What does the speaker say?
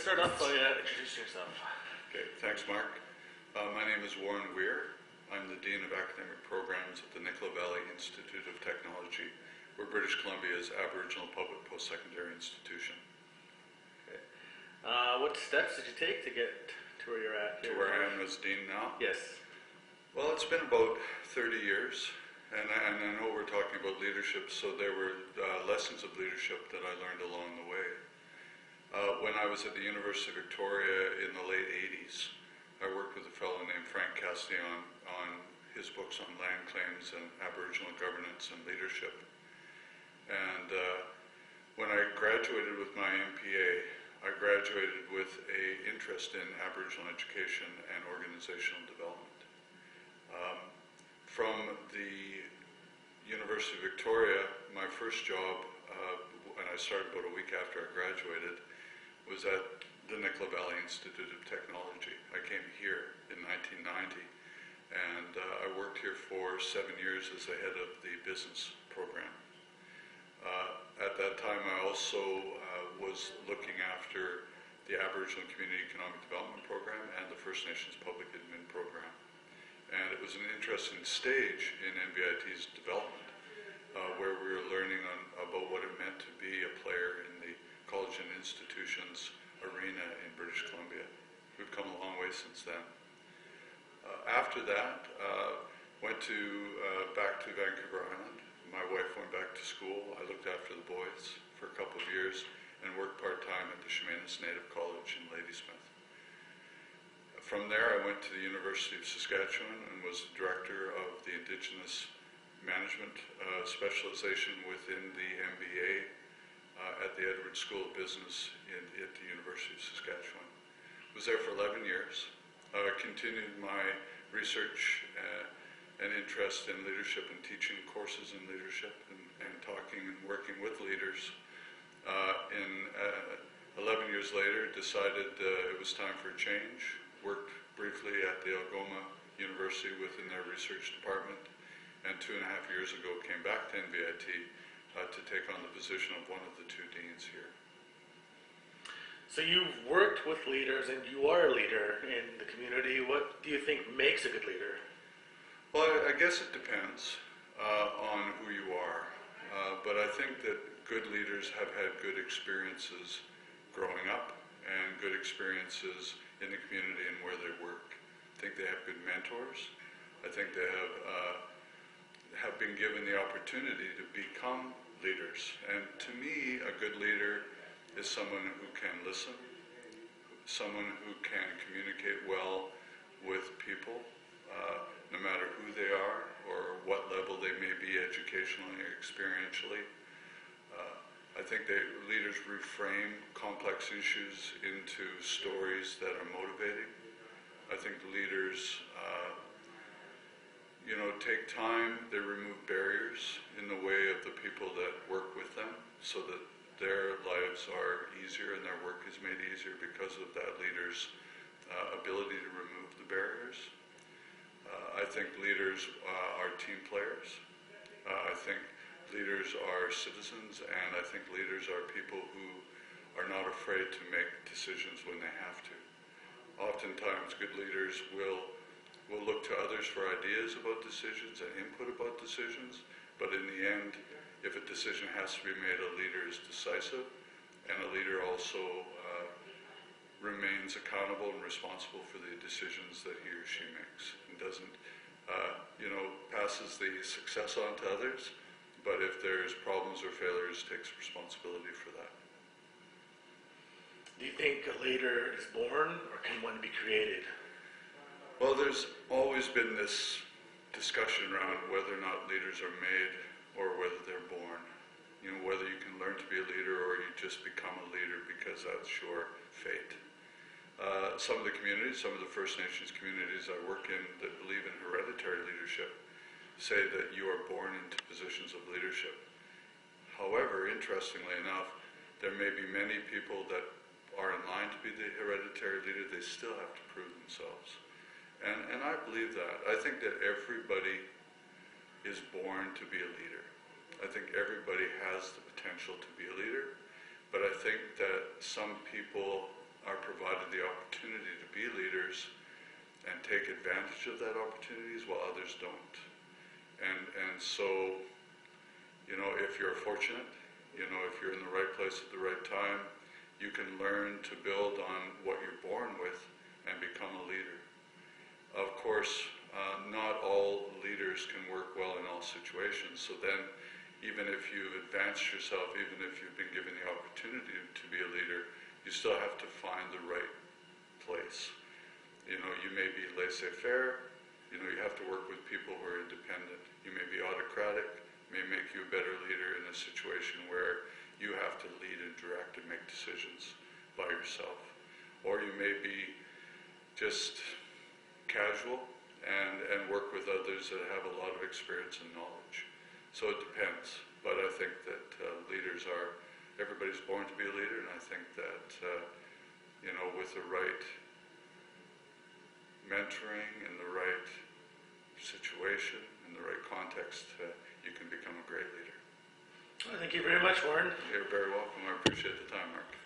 start off by introducing yourself. Okay, thanks, Mark. My name is Weir. I'm the Dean of Academic Programs at the Nicola Valley Institute of Technology. We're British Columbia's Aboriginal public post-secondary institution. Okay. What steps did you take to get to where you're at here? To where I am as Dean now? Yes. Well, it's been about 30 years, and I know we're talking about leadership, so there were lessons of leadership that I learned along the way. When I was at the University of Victoria in the late 80s, I worked with a fellow named Frank Castillon on his books on land claims and Aboriginal governance and leadership. And when I graduated with my MPA, I graduated with an interest in Aboriginal education and organizational development. From the University of Victoria, my first job, and I started about a week after I graduated, was at the Nicola Valley Institute of Technology. I came here in 1990, and I worked here for 7 years as the head of the business program. At that time, I also was looking after the Aboriginal Community Economic Development Program and the First Nations Public Admin Program. And it was an interesting stage in NVIT's development, where we were learning about what it meant to be a player in the college and institutions arena in British Columbia. We've come a long way since then. After that, went back to Vancouver Island. My wife went back to school. I looked after the boys for a couple of years and worked part-time at the Chemainus Native College in Ladysmith. From there, I went to the University of Saskatchewan and was the director of the Indigenous Management Specialization within the MBA at the Edwards School of Business at the University of Saskatchewan. Was there for 11 years. Continued my research and interest in leadership and teaching courses in leadership and talking and working with leaders. 11 years later, decided it was time for a change. Worked briefly at the Algoma University within their research department, and 2.5 years ago came back to NVIT to take on the position of one of the two deans here. So you've worked with leaders and you are a leader in the community. What do you think makes a good leader? Well, I guess it depends on who you are, but I think that good leaders have had good experiences growing up and good experiences in the community and where they work. I think they have good mentors. I think they have been given the opportunity to become leaders. And to me, a good leader is someone who can listen, someone who can communicate well with people, no matter who they are or what level they may be educationally or experientially. I think leaders reframe complex issues into stories that are motivating. I think leaders take time, they remove barriers in the way of the people that work with them so that their lives are easier and their work is made easier because of that leader's ability to remove the barriers. I think leaders are team players. I think leaders are citizens, and I think leaders are people who are not afraid to make decisions when they have to. Oftentimes, good leaders will look to others for ideas about decisions and input about decisions, but in the end, if a decision has to be made, a leader is decisive, and a leader also remains accountable and responsible for the decisions that he or she makes, and doesn't, passes the success on to others, but if there's problems or failures, takes responsibility for that. Do you think a leader is born, or can one be created? Well, there's always been this discussion around whether or not leaders are made or whether they're born. Whether you can learn to be a leader or you just become a leader because that's your fate. Some of the communities, some of the First Nations communities I work in that believe in hereditary leadership say that you are born into positions of leadership. However, interestingly enough, there may be many people that are in line to be the hereditary leader. They still have to prove themselves. And I believe that. I think that everybody is born to be a leader. I think everybody has the potential to be a leader, but I think that some people are provided the opportunity to be leaders and take advantage of that opportunities while others don't. And so, you know, if you're fortunate, you know, if you're in the right place at the right time, you can learn to build on what you're born with and become a leader. Of course, not all leaders can work well in all situations, so then even if you've advanced yourself, even if you've been given the opportunity to be a leader, you still have to find the right place. You know, you may be laissez-faire, you know, you have to work with people who are independent. You may be autocratic, may make you a better leader in a situation where you have to lead and direct and make decisions by yourself. Or you may be just casual and work with others that have a lot of experience and knowledge. So it depends, but I think that leaders are, everybody's born to be a leader, and I think that, you know, with the right mentoring and the right situation and the right context, you can become a great leader. Well, thank you very much, Warren. You're very welcome. I appreciate the time, Mark.